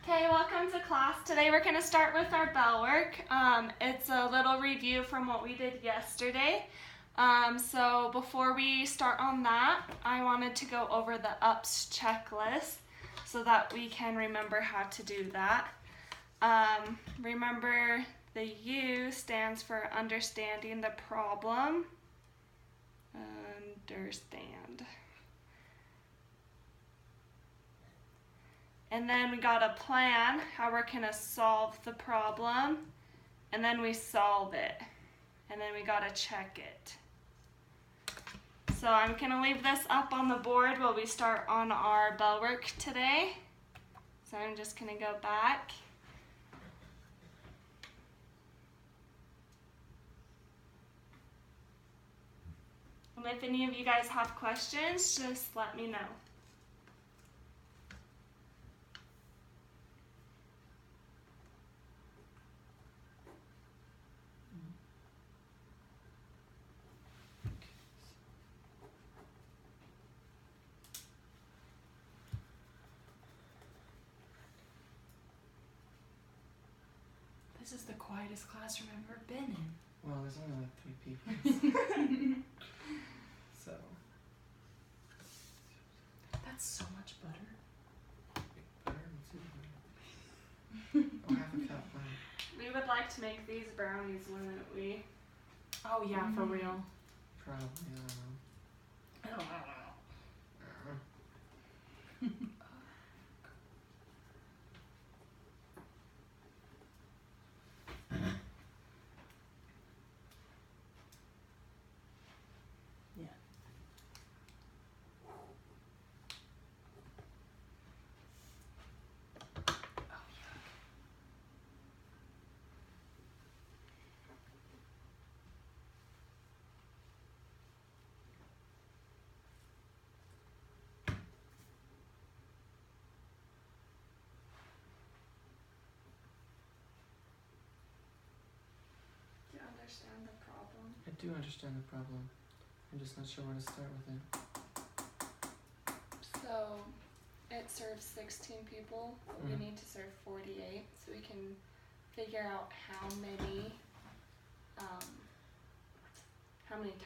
Okay, welcome to class. Today we're going to start with our bell work. It's a little review from what we did yesterday. So before we start on that, I wanted to go over the UPS checklist so that we can remember how to do that. Remember the U stands for understanding the problem. Understand. And then we got a plan, how we're gonna solve the problem, and then we solve it, and then we gotta check it. So I'm gonna leave this up on the board while we start on our bell work today. So I'm just gonna go back. And if any of you guys have questions, just let me know. This is the quietest classroom I've ever been in. Well, there's only like 3 people. So. That's so much butter. Butter and oh, half a cup. Wow. We would like to make these brownies, wouldn't we? Oh yeah, for real. Probably, I don't know. Yeah. Do you understand the problem? I do understand the problem. I'm just not sure where to start with it. So it serves 16 people, but we need to serve 48, so we can figure out how many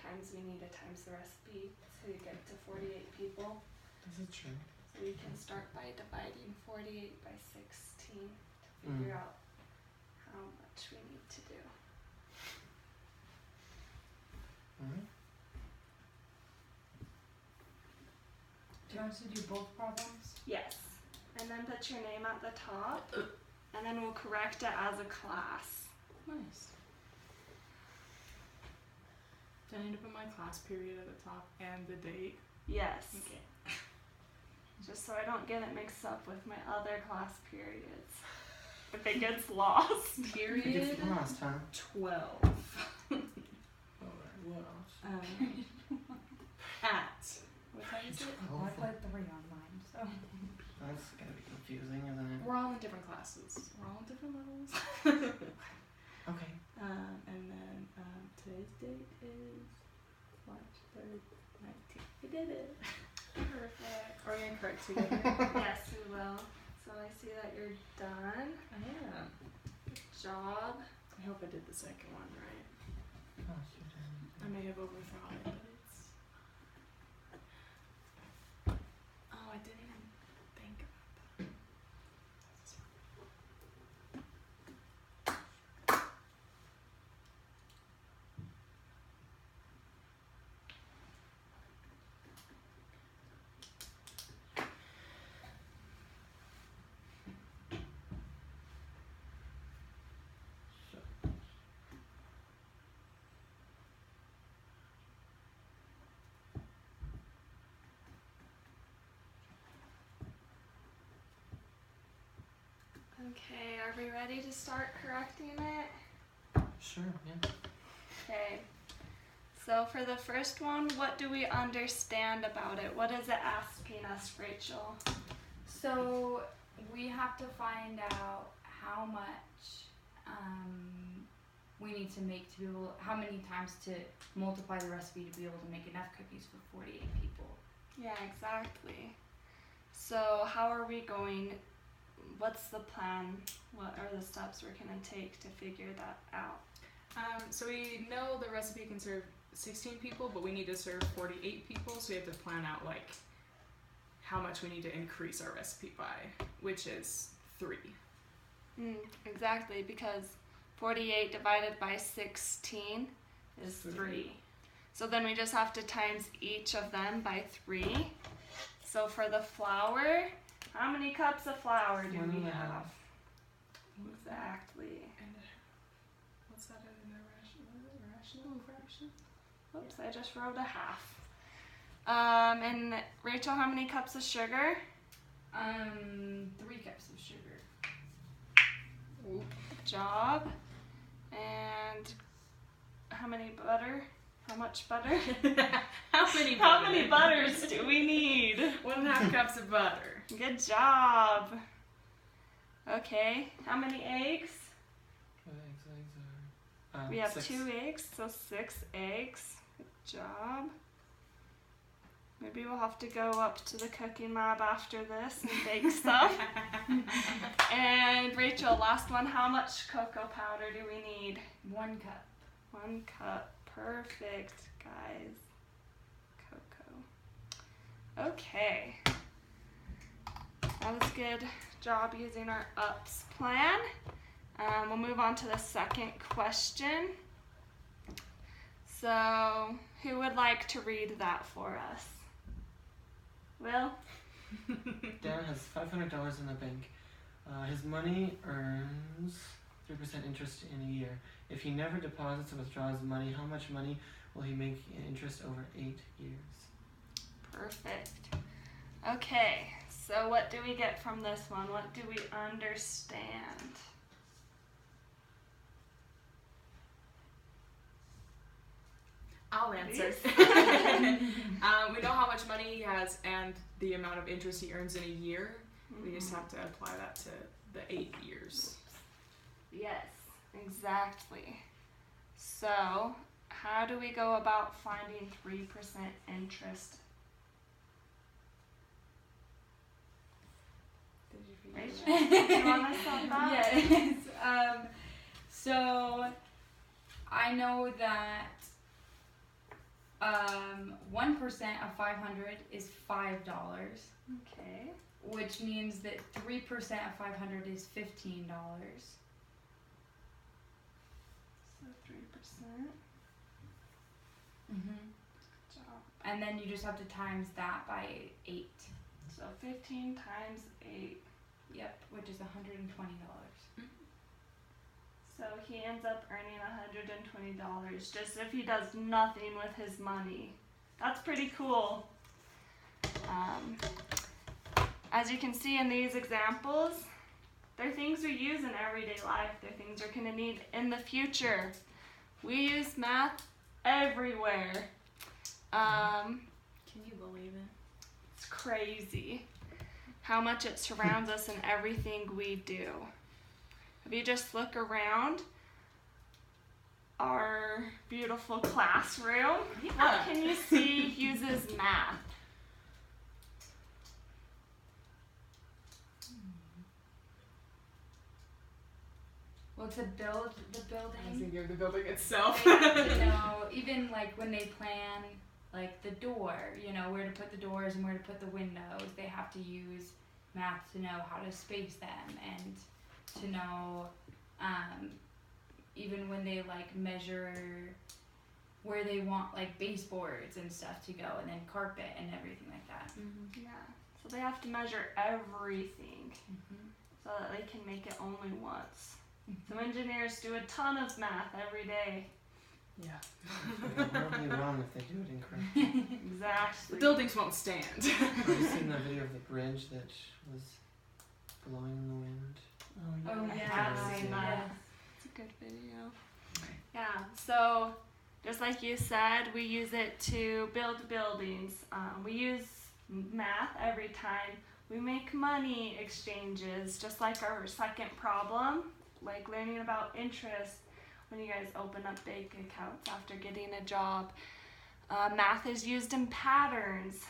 times we need to times the recipe to get to 48 people. This is true. So we can start by dividing 48 by 16 to figure out how much we need to do. Alright. Do you want us to do both problems? Yes. And then put your name at the top, and then we'll correct it as a class. Nice. Do I need to put my class period at the top and the date? Yes. Okay. Just so I don't get it mixed up with my other class periods. If it gets lost. It Period gets lost, huh? 12. Alright, what else? At. What time is it? Well, I put 3 on mine, so. That's gonna be confusing, isn't it? We're all in different classes. We're all in different levels. Okay. And then today's date is March 3rd, 19th. We did it. Perfect. Are we gonna correct together? Yes, we will. So I see that you're done. I am. Good job. I hope I did the second one right. Oh, shoot. I may have overthought it, but it's. Oh, I didn't even think about that. Okay, are we ready to start correcting it? Sure, yeah. Okay. So for the first one, what do we understand about it? What is it asking us, Rachel? So we have to find out how much we need to make to be able, how many times to multiply the recipe to be able to make enough cookies for 48 people. Yeah, exactly. So how are we going what's the plan? What are the steps we're gonna take to figure that out? So we know the recipe can serve 16 people, but we need to serve 48 people, so we have to plan out like how much we need to increase our recipe by, which is 3. Exactly, because 48 divided by 16 is 3. So then we just have to times each of them by 3. So for the flour, how many cups of flour do we 1.5. have? Exactly. And what's that in a rational fraction? Oops, I just wrote a half. And Rachel, how many cups of sugar? 3 cups of sugar. Good job. And how many butter? How much butter? How many butters do we need? 1.5 cups of butter. Good job. Okay, how many eggs? Eggs are. We have 6. 2 eggs, so 6 eggs. Good job. Maybe we'll have to go up to the cooking lab after this and bake some. And Rachel, last one, how much cocoa powder do we need? 1 cup. 1 cup. Perfect, guys. Cocoa. Okay. That was a good job using our UPS plan. We'll move on to the second question. So, who would like to read that for us? Will? Dan has $500 in the bank. His money earns 3% interest in a year. If he never deposits or withdraws money, how much money will he make in interest over 8 years? Perfect. Okay, so what do we get from this one? What do we understand? I'll answer. We know how much money he has and the amount of interest he earns in a year. We just have to apply that to the 8 years. Yes, exactly. So, how do we go about finding 3% interest? Did you figure Rachel, it out? do you want to solve that? Yes. So I know that 1% of 500 is $5, Okay. which means that 3% of 500 is $15. So 3%. Mm-hmm. Job. And then you just have to times that by 8. So 15 times 8. Yep, which is $120. So he ends up earning $120 just if he does nothing with his money. That's pretty cool. As you can see in these examples, they're things we use in everyday life. They're things we're going to need in the future. We use math everywhere. Can you believe it? It's crazy how much it surrounds us in everything we do. If you just look around our beautiful classroom, what can you see uses math? Well, to build the I building, think of the building itself. they have to know, even like when they plan like the door, you know, where to put the doors and where to put the windows, they have to use math to know how to space them and to know even when they like measure where they want like baseboards and stuff to go and then carpet and everything like that. Mm-hmm. Yeah, so they have to measure everything Mm-hmm. so that they can make it only once. So engineers do a ton of math every day. Yeah. They'll be wrong if they do it incorrectly. The Exactly. buildings won't stand. Have you seen the video of the bridge that was blowing in the wind? Oh I yeah, have seen yeah. that. It's a good video. Yeah, so just like you said, we use it to build buildings. We use math every time we make money exchanges, just like our second problem, like learning about interest when you guys open up bank accounts after getting a job. Math is used in patterns.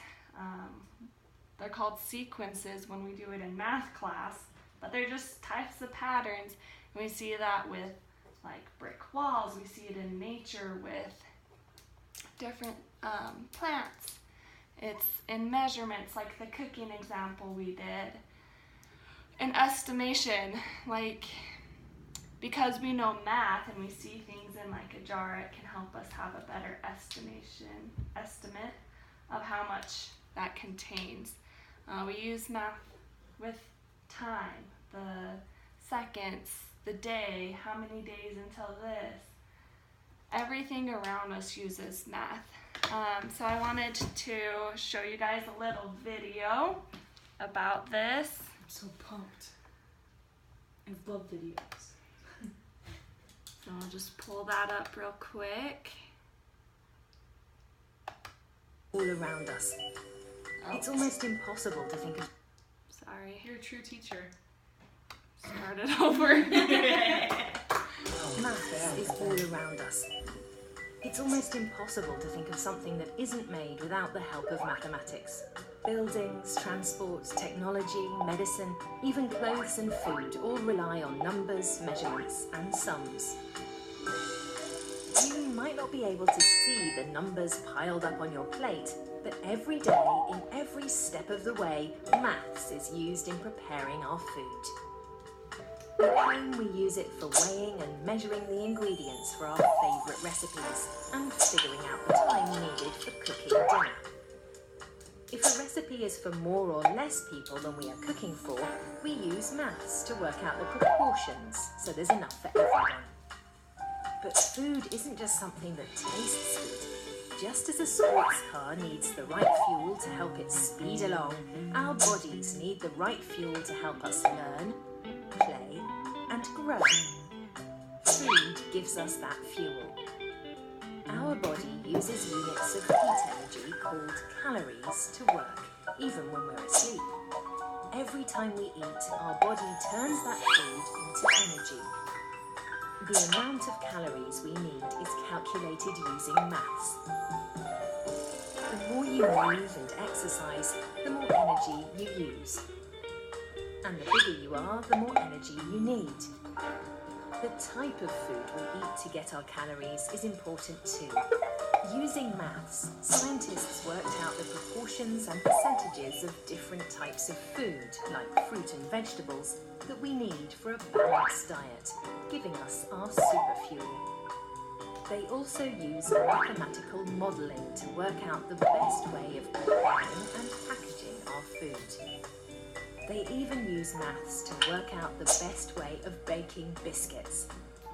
They're called sequences when we do it in math class. but they're just types of patterns. And we see that with like brick walls. We see it in nature with different plants. It's in measurements, like the cooking example we did. In estimation, like because we know math and we see things in like a jar, it can help us have a better estimate of how much that contains. We use math with time, the seconds, the day, how many days until this. Everything around us uses math. So I wanted to show you guys a little video about this. I'm so pumped. I love videos. So I'll just pull that up real quick. All around us. Oh, It's almost impossible to think of. sorry, You're a true teacher. start it over. Maths is all around us. It's almost impossible to think of something that isn't made without the help of mathematics. Buildings, transport, technology, medicine, even clothes and food all rely on numbers, measurements, and sums. You might not be able to see the numbers piled up on your plate, but every day, in every step of the way, maths is used in preparing our food. At home, we use it for weighing and measuring the ingredients for our favourite recipes and figuring out the time needed for cooking dinner. If a recipe is for more or less people than we are cooking for, we use maths to work out the proportions so there's enough for everyone. But food isn't just something that tastes good. Just as a sports car needs the right fuel to help it speed along, our bodies need the right fuel to help us learn, play, and grow. Food gives us that fuel. Our body uses units of heat energy called calories to work, even when we're asleep. Every time we eat, our body turns that food into energy. The amount of calories we need is calculated using maths. The more you move and exercise, the more energy you use. And the bigger you are, the more energy you need. The type of food we eat to get our calories is important too. Using maths, scientists worked out the proportions and percentages of different types of food, like fruit and vegetables, that we need for a balanced diet, giving us our superfuel. They also use mathematical modelling to work out the best way of preparing and packaging our food. They even use maths to work out the best way of baking biscuits,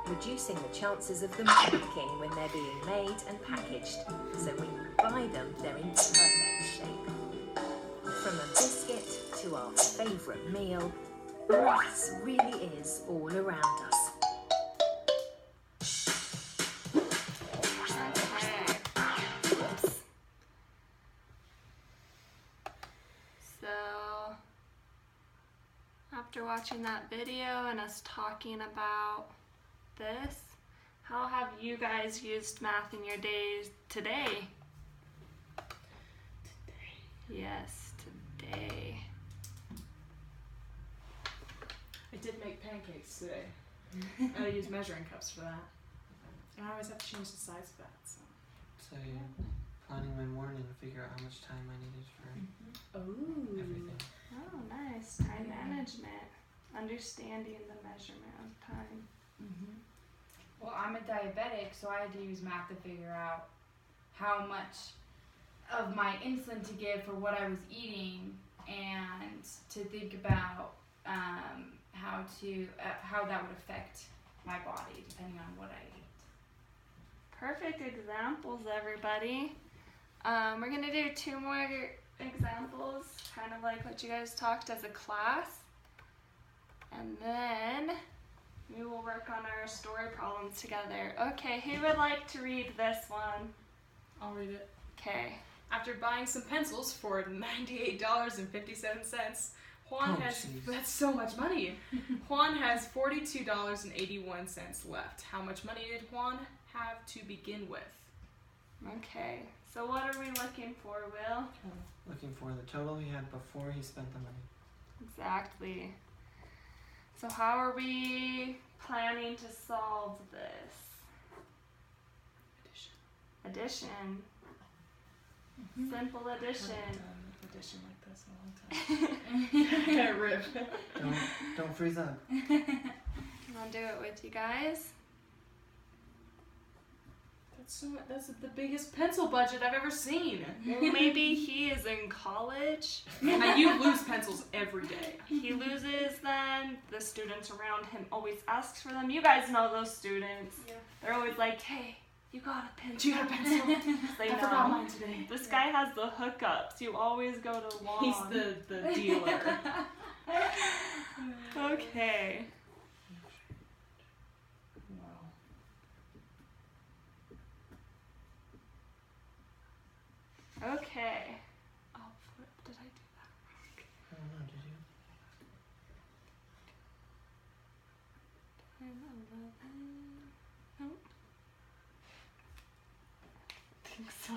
reducing the chances of them cracking when they're being made and packaged, so when you buy them, they're in perfect shape. From a biscuit to our favourite meal, maths really is all around us. Oops. So, after watching that video and us talking about this, how have you guys used math in your days today? Yes, today. I did make pancakes today. I use measuring cups for that. And I always have to change the size of that. So planning my morning to figure out how much time I needed for Oh. everything. Oh, nice. Time management. Understanding the measurement of time. Well, I'm a diabetic, so I had to use math to figure out how much of my insulin to give for what I was eating, and to think about how that would affect my body depending on what I ate. Perfect examples, everybody. We're going to do 2 more examples, kind of like what you guys talked as a class. And then we will work on our story problems together. Okay, who would like to read this one? I'll read it. Okay. After buying some pencils for $98.57, Juan that's so much money. Juan has $42.81 left. How much money did Juan have to begin with? Okay, so what are we looking for, Will? Looking for the total he had before he spent the money. Exactly. So how are we planning to solve this? Addition. Simple addition. Addition like this in a long time. Yeah, rip. Don't freeze up. I'll do it with you guys. That's the biggest pencil budget I've ever seen. Well, maybe he is in college. And you lose pencils every day. He loses them. The students around him always asks for them. You guys know those students. Yeah. They're always like, hey, you got a pencil. Do you have a pencil? They I know. forgot mine today. This guy has the hookups. You always go to Long. He's the dealer. Okay. Wow. Okay. Oh, flip. Did I do that wrong? I don't know, did you? 10, 11. Nope. I think so.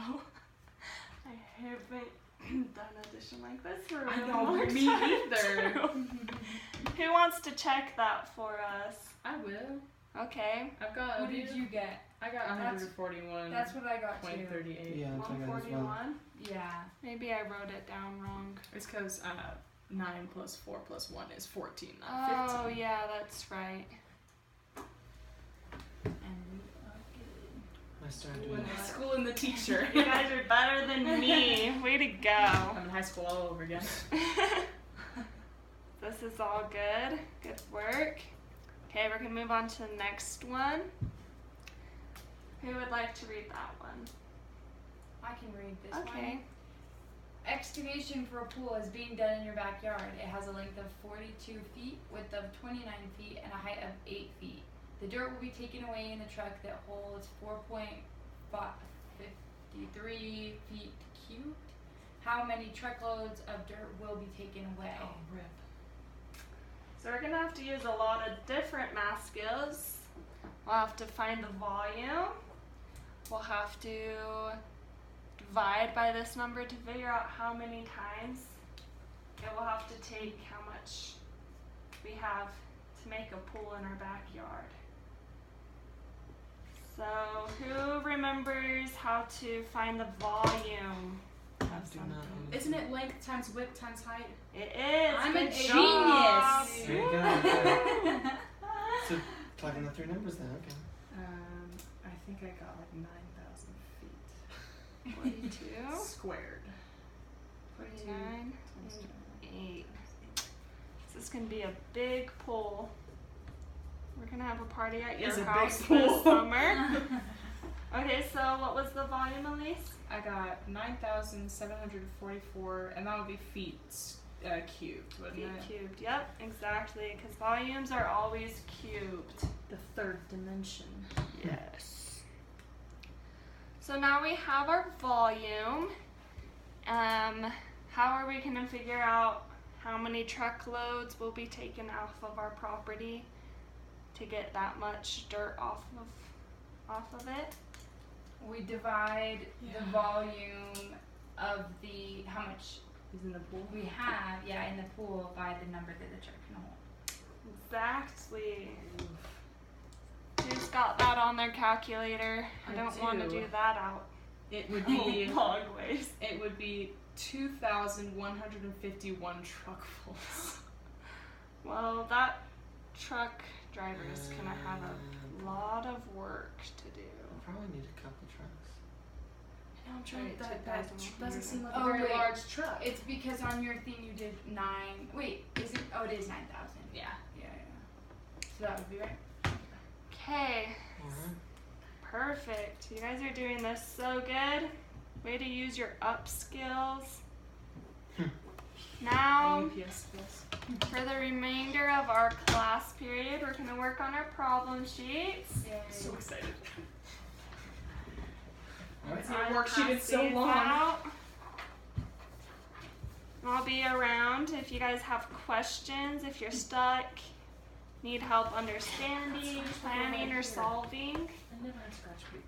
I haven't done addition like this for a really long me time. either. Who wants to check that for us? I will. Okay. I've got. What did you get? I got That's- 141. That's what I got too. 0.38. Yeah, that's what I got as well. 141. Yeah. Maybe I wrote it down wrong. It's because 9 plus 4 plus 1 is 14, not 15. Oh, yeah, that's right. And we are good. I started doing that. School and the teacher. You guys are better than me. Way to go. I'm in high school all over again. This is all good. Good work. Okay, we're going to move on to the next one. Who would like to read that one? I can read this one. Okay. Excavation for a pool is being done in your backyard. It has a length of 42 feet, width of 29 feet, and a height of 8 feet. The dirt will be taken away in a truck that holds 4.53 feet cubed. How many truckloads of dirt will be taken away? Oh, rip. So we're going to have to use a lot of different math skills. We'll have to find the volume. We'll have to divide by this number to figure out how many times. And we'll have to take how much we have to make a pool in our backyard. So who remembers how to find the volume of do not something? Isn't it length times width times height? It is. I'm Good a job. genius. There you go. Okay. So, plug in the 3 numbers then, okay. I think I got like 9,000 feet 42, squared. 49, Times and 8. This is going to be a big pool. We're going to have a party at your It's a big house pool. this summer. Okay, so what was the volume, Elise? I got 9,744, and that would be feet cubed, wouldn't Feet it? cubed. Yep, exactly. Because volumes are always cubed. The third dimension. Yes. So now we have our volume. How are we going to figure out how many truckloads will be taken off of our property to get that much dirt off of it? We divide Yeah. the volume of how much Is in the pool. we have, in the pool by the number that the truck can hold. Exactly. Who's got that on their calculator? I I don't want to do. do that out It would be long ways. it would be 2,151 truckfuls. Well, that truck driver is gonna have a lot of work to do. We'll probably need a couple trucks. No, I'm trying Right, that 2,000. doesn't seem like Oh, a very wait. large truck. It's because on your thing you did 9. Wait, is it? Oh, it is 9,000. Yeah. Yeah. So that would be right. Okay, Alright. perfect. You guys are doing this so good. Way to use your up skills. Now, UPS skills. for the remainder of our class period, we're going to work on our problem sheets. So excited. Alright. Your I'll worksheet pass is so these long. out. I'll be around if you guys have questions, if you're stuck, need help understanding, planning, or solving. I never had scratch paper.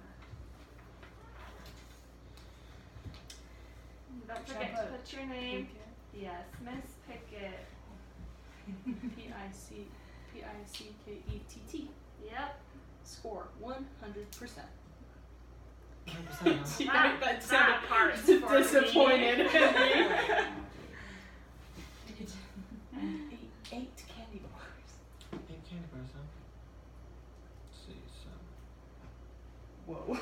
Don't Should I forget to put put your name. Yes, Miss Pickett. PIC. P-I-C-K-E-T-T. Yep. Score 100%. 100%, huh? That that part's for me. disappointed. You could- 8 candy bars. 8 candy bars, huh? Let's see, so. Whoa.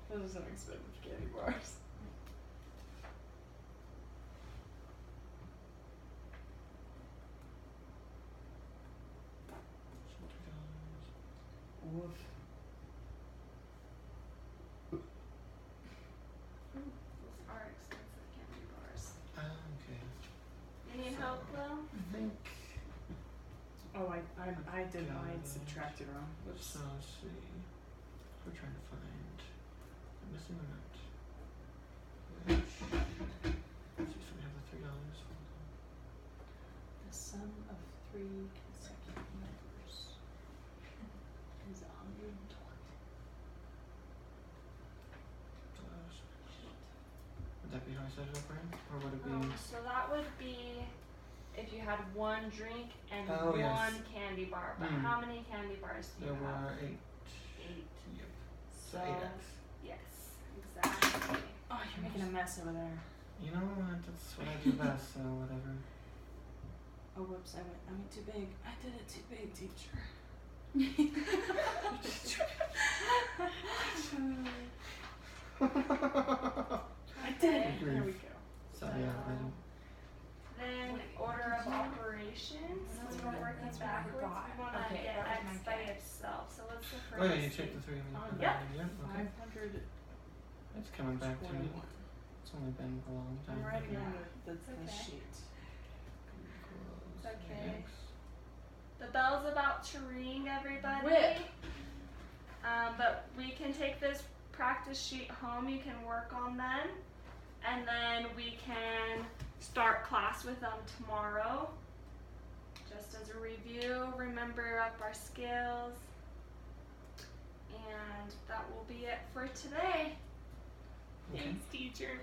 Those are some expensive candy bars. $2. Woof. Those are expensive candy bars. Okay. You need help, Will? I think. Oh, I did mine subtracted wrong. Whoops. So let's see. We're trying to find the missing amount. Which, let's see, so we have the $3. The sum of 3 consecutive numbers is 120. Would that be how I set it up, right? Or would it be? So that would be if you had one drink and Oh, one yes. candy bar. But Mm. how many candy bars do There you have? were 8. 8. Yep. So, So 8x. yes, exactly. Oh, you're making a mess over there. You know what? That's what I do best, so whatever. Oh, whoops, I went too big. I did it too big, teacher. I did it. There we go. So yeah, I don't. Then order of operations. That's So we're what- working that's what I backwards. got. We want to Okay, get that was X my by guess. itself. So what's the first? Oh yeah, you checked the 3 and the Oh, yep. yep. Okay. 521. It's coming back to me. It's only been a long time. I'm writing Okay. on the okay. sheet. Equals okay. X. The bell's about to ring, everybody. Whip. But we can take this practice sheet home. You can work on them, and then we can start class with them tomorrow. Just as a review, remember up our skills, and that will be it for today. Okay. Thanks, teacher.